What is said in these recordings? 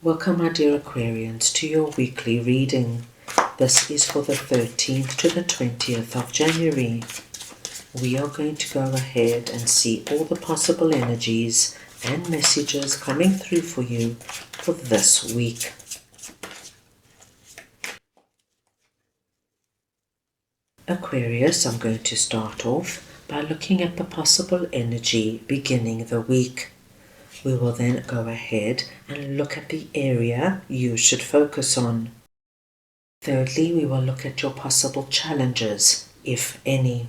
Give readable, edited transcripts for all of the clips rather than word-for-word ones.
Welcome, my dear Aquarians, to your weekly reading. This is for the 13th to the 20th of January. We are going to go ahead and see all the possible energies and messages coming through for you for this week. Aquarius, I'm going to start off by looking at the possible energy beginning the week. We will then go ahead and look at the area you should focus on. Thirdly, we will look at your possible challenges, if any.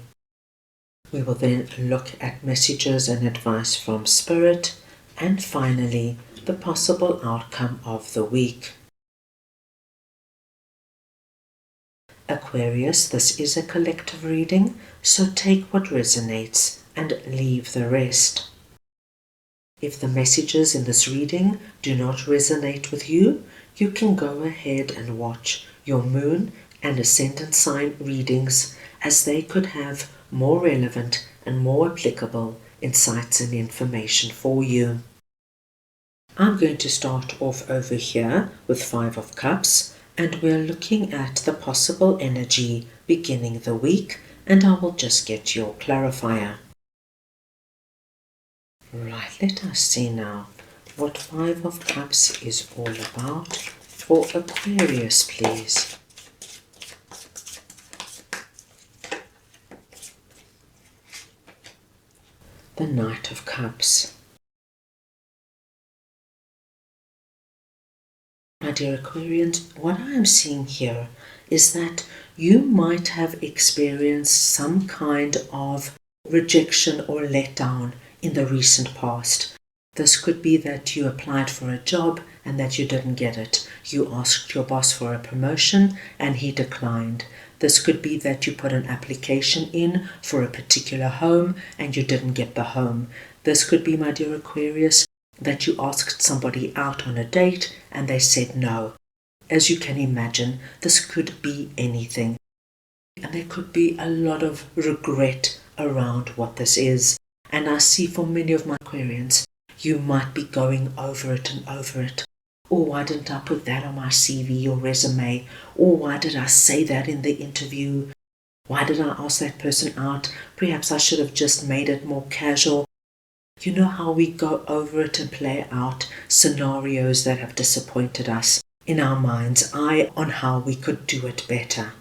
We will then look at messages and advice from Spirit, and finally, the possible outcome of the week. Aquarius, this is a collective reading, so take what resonates and leave the rest. If the messages in this reading do not resonate with you, you can go ahead and watch your moon and ascendant sign readings, as they could have more relevant and more applicable insights and information for you. I'm going to start off over here with 5 of Cups, and we're looking at the possible energy beginning the week, and I will just get your clarifier. Right, let us see now what 5 of Cups is all about for Aquarius, please. The Knight of Cups. My dear Aquarians, what I am seeing here is that you might have experienced some kind of rejection or letdown in the recent past. This could be that you applied for a job and that you didn't get it. You asked your boss for a promotion and he declined. This could be that you put an application in for a particular home and you didn't get the home. This could be, my dear Aquarius, that you asked somebody out on a date and they said no. As you can imagine, this could be anything. And there could be a lot of regret around what this is. And I see for many of my Aquarians, you might be going over it and over it. Or why didn't I put that on my CV or resume? Or why did I say that in the interview? Why did I ask that person out? Perhaps I should have just made it more casual. You know how we go over it and play out scenarios that have disappointed us in our mind's eye on how we could do it better.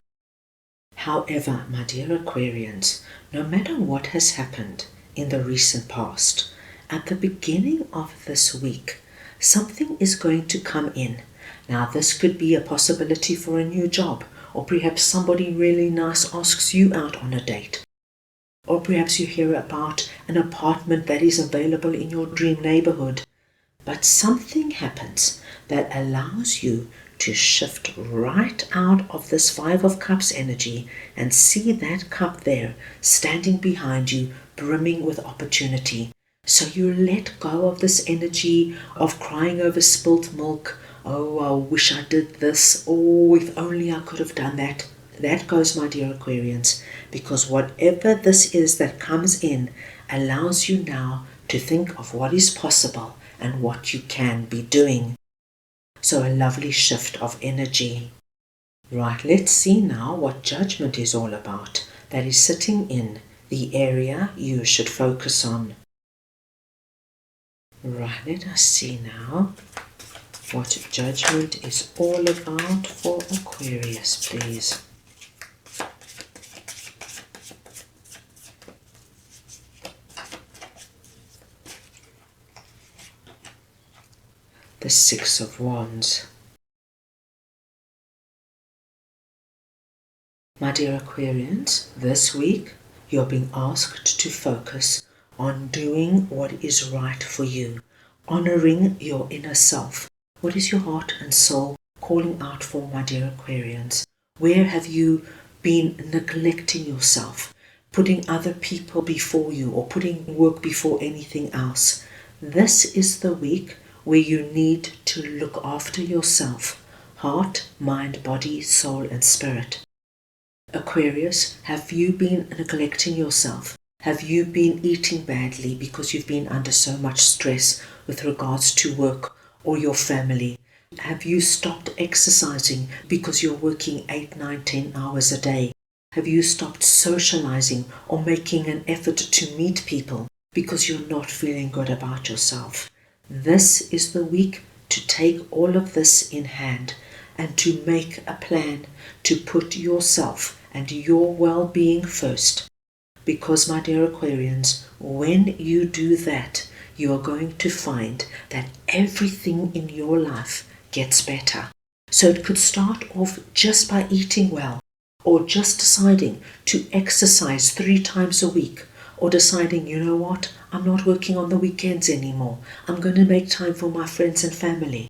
However, my dear Aquarians, no matter what has happened in the recent past, at the beginning of this week, something is going to come in. Now, this could be a possibility for a new job, or perhaps somebody really nice asks you out on a date. Or perhaps you hear about an apartment that is available in your dream neighborhood. But something happens that allows you to shift right out of this 5 of Cups energy and see that cup there standing behind you, brimming with opportunity. So you let go of this energy of crying over spilt milk. Oh, I wish I did this. Oh, if only I could have done that. That goes, my dear Aquarians, because whatever this is that comes in allows you now to think of what is possible and what you can be doing. So a lovely shift of energy. Right, let's see now what Judgment is all about. That is sitting in the area you should focus on. Right, let us see now what Judgment is all about for Aquarius, please. The 6 of Wands. My dear Aquarians, this week you're being asked to focus on doing what is right for you, honoring your inner self. What is your heart and soul calling out for, my dear Aquarians? Where have you been neglecting yourself, putting other people before you, or putting work before anything else? This is the week where you need to look after yourself, heart, mind, body, soul, and spirit. Aquarius, have you been neglecting yourself? Have you been eating badly because you've been under so much stress with regards to work or your family? Have you stopped exercising because you're working 8, 9, 10 hours a day? Have you stopped socializing or making an effort to meet people because you're not feeling good about yourself? This is the week to take all of this in hand and to make a plan to put yourself and your well-being first. Because, my dear Aquarians, when you do that, you are going to find that everything in your life gets better. So it could start off just by eating well, or just deciding to exercise 3 times a week, or deciding, you know what, I'm not working on the weekends anymore. I'm going to make time for my friends and family.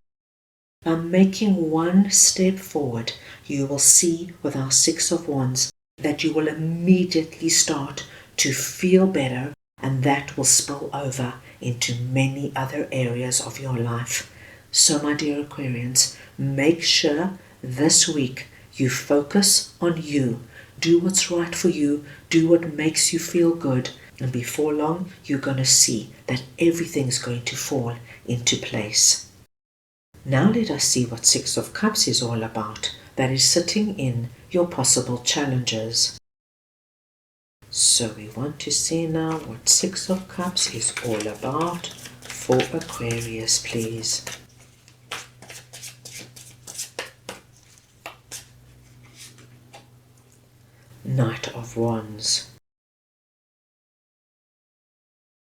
By making one step forward, you will see with our Six of Wands that you will immediately start to feel better, and that will spill over into many other areas of your life. So, my dear Aquarians, make sure this week you focus on you. Do what's right for you. Do what makes you feel good. And before long, you're going to see that everything's going to fall into place. Now let us see what Six of Cups is all about. That is sitting in your possible challenges. So we want to see now what Six of Cups is all about for Aquarius, please. Knight of Wands.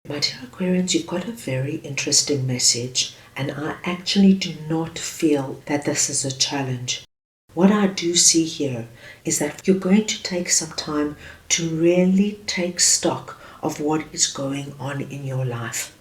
My dear Aquarians, you've got a very interesting message, and I actually do not feel that this is a challenge. What I do see here is that you're going to take some time to really take stock of what is going on in your life.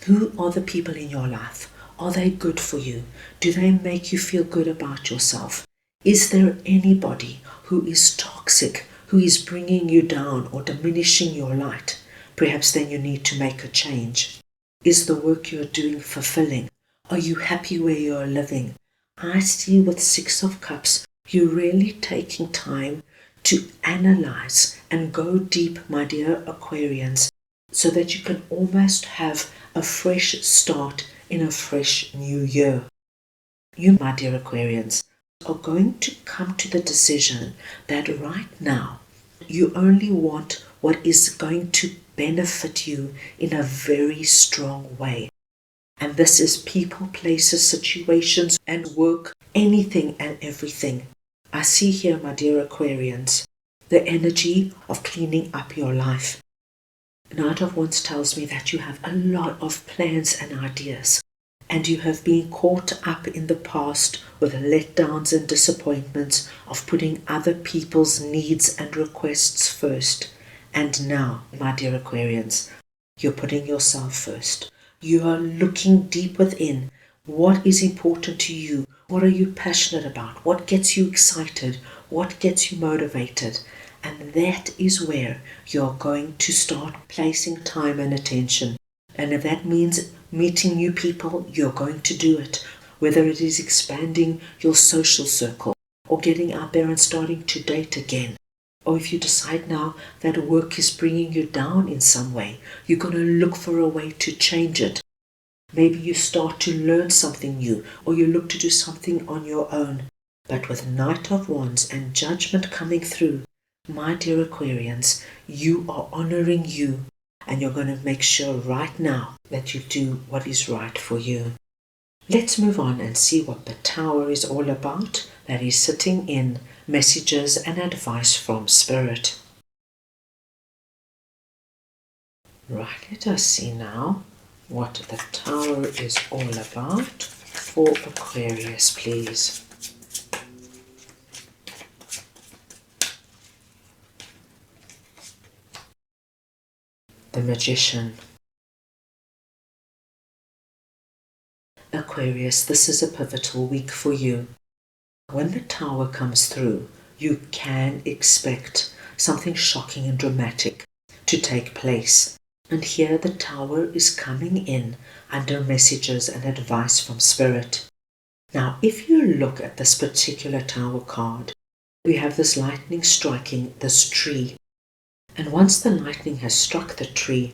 Who are the people in your life? Are they good for you? Do they make you feel good about yourself? Is there anybody who is toxic, who is bringing you down or diminishing your light? Perhaps then you need to make a change. Is the work you're doing fulfilling? Are you happy where you're living? I see with Six of Cups, you're really taking time to analyze and go deep, my dear Aquarians, so that you can almost have a fresh start in a fresh new year. You, my dear Aquarians, are going to come to the decision that right now you only want what is going to benefit you in a very strong way. And this is people, places, situations, and work, anything and everything. I see here, my dear Aquarians, the energy of cleaning up your life. Knight of Wands tells me that you have a lot of plans and ideas, and you have been caught up in the past with letdowns and disappointments of putting other people's needs and requests first. And now, my dear Aquarians, you're putting yourself first. You are looking deep within. What is important to you? What are you passionate about? What gets you excited? What gets you motivated? And that is where you're going to start placing time and attention. And if that means meeting new people, you're going to do it. Whether it is expanding your social circle or getting out there and starting to date again. Or if you decide now that work is bringing you down in some way, you're going to look for a way to change it. Maybe you start to learn something new, or you look to do something on your own. But with Knight of Wands and Judgment coming through, my dear Aquarians, you are honoring you, and you're going to make sure right now that you do what is right for you. Let's move on and see what the Tower is all about, that is sitting in messages and advice from Spirit. Right, let us see now what the Tower is all about for Aquarius, please. The Magician. Aquarius, this is a pivotal week for you. When the Tower comes through, you can expect something shocking and dramatic to take place. And here the Tower is coming in under messages and advice from Spirit. Now, if you look at this particular Tower card, we have this lightning striking this tree. And once the lightning has struck the tree,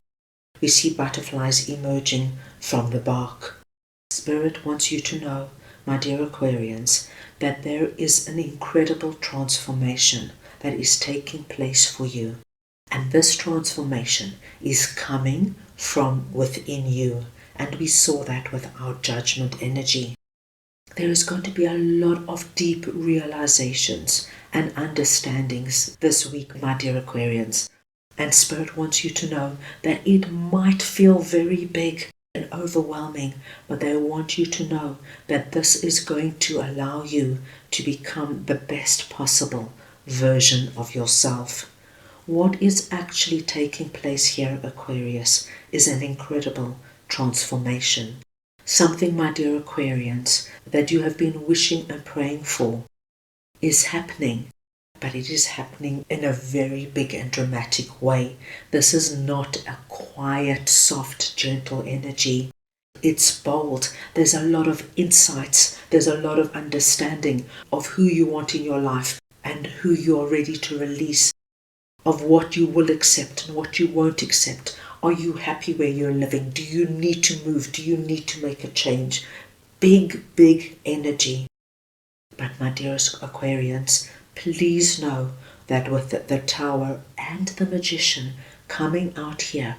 we see butterflies emerging from the bark. Spirit wants you to know my dear Aquarians, that there is an incredible transformation that is taking place for you. And this transformation is coming from within you. And we saw that with our judgment energy. There is going to be a lot of deep realizations and understandings this week, my dear Aquarians. And Spirit wants you to know that it might feel very big and overwhelming, but they want you to know that this is going to allow you to become the best possible version of yourself. What is actually taking place here, Aquarius, is an incredible transformation. Something, my dear Aquarians, that you have been wishing and praying for is happening, but it is happening in a very big and dramatic way. This is not a quiet, soft, gentle energy. It's bold. There's a lot of insights. There's a lot of understanding of who you want in your life and who you are ready to release, of what you will accept and what you won't accept. Are you happy where you're living? Do you need to move? Do you need to make a change? Big, big energy. But my dearest Aquarians, please know that with the Tower and the Magician coming out here,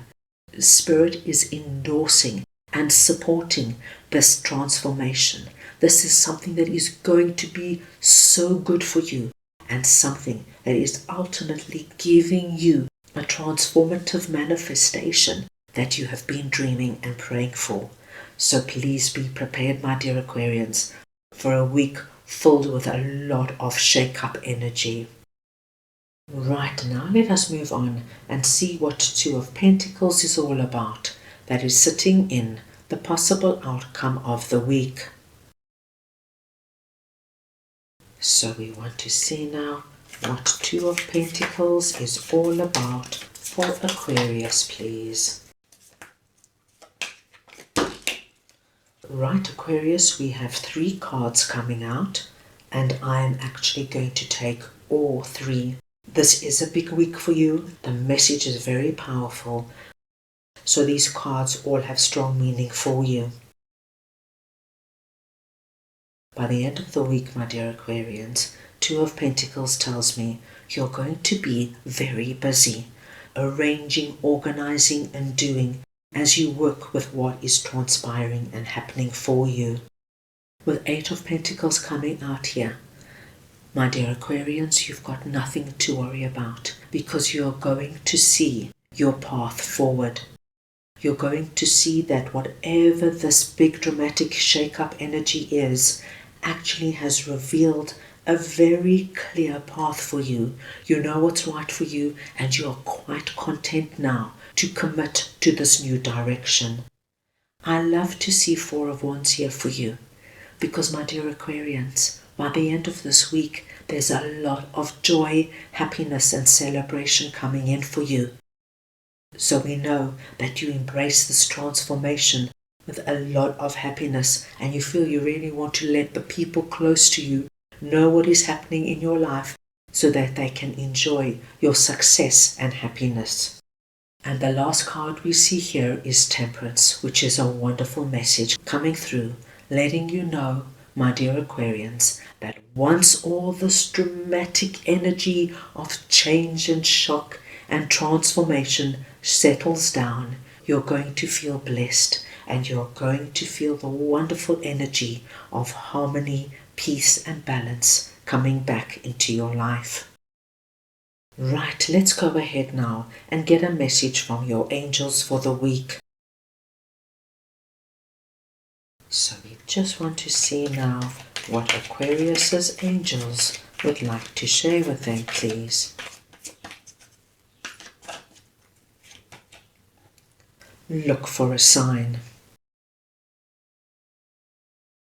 Spirit is endorsing and supporting this transformation. This is something that is going to be so good for you, and something that is ultimately giving you a transformative manifestation that you have been dreaming and praying for. So please be prepared, my dear Aquarians, for a week filled with a lot of shake-up energy. Right, now let us move on and see what Two of Pentacles is all about. That is sitting in the possible outcome of the week. So we want to see now what Two of Pentacles is all about for Aquarius, please. Right, Aquarius, we have 3 cards coming out, and I am actually going to take all 3. This is a big week for you. The message is very powerful. So these cards all have strong meaning for you. By the end of the week, my dear Aquarians, Two of Pentacles tells me you're going to be very busy, arranging, organizing, and doing as you work with what is transpiring and happening for you. With 8 of Pentacles coming out here, my dear Aquarians, you've got nothing to worry about, because you're going to see your path forward. You're going to see that whatever this big dramatic shake-up energy is, actually has revealed a very clear path for you. You know what's right for you, and you are quite content now to commit to this new direction. I love to see 4 of Wands here for you, because my dear Aquarians, by the end of this week, there's a lot of joy, happiness, and celebration coming in for you. So we know that you embrace this transformation with a lot of happiness, and you feel you really want to let the people close to you know what is happening in your life so that they can enjoy your success and happiness. And the last card we see here is Temperance, which is a wonderful message coming through, letting you know, my dear Aquarians, that once all this dramatic energy of change and shock and transformation settles down, you're going to feel blessed, and you're going to feel the wonderful energy of harmony, peace, and balance coming back into your life. Right, let's go ahead now and get a message from your angels for the week. So we just want to see now what Aquarius's angels would like to share with them, please. Look for a sign.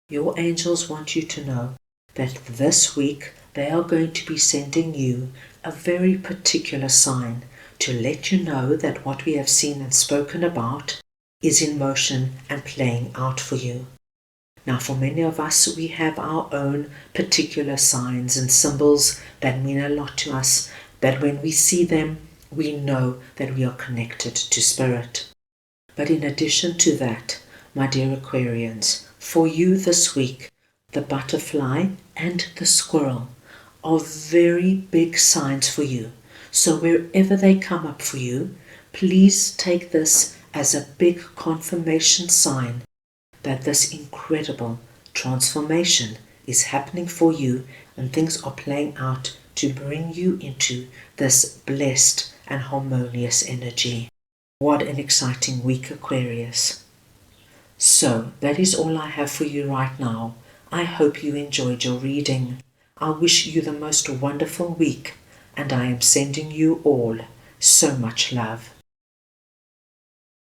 Your angels want you to know that this week they are going to be sending you a very particular sign to let you know that what we have seen and spoken about is in motion and playing out for you. Now, for many of us, we have our own particular signs and symbols that mean a lot to us, that when we see them, we know that we are connected to Spirit. But in addition to that, my dear Aquarians, for you this week, the butterfly, and the squirrel are very big signs for you. So wherever they come up for you, please take this as a big confirmation sign that this incredible transformation is happening for you and things are playing out to bring you into this blessed and harmonious energy. What an exciting week, Aquarius. So that is all I have for you right now. I hope you enjoyed your reading. I wish you the most wonderful week, and I am sending you all so much love.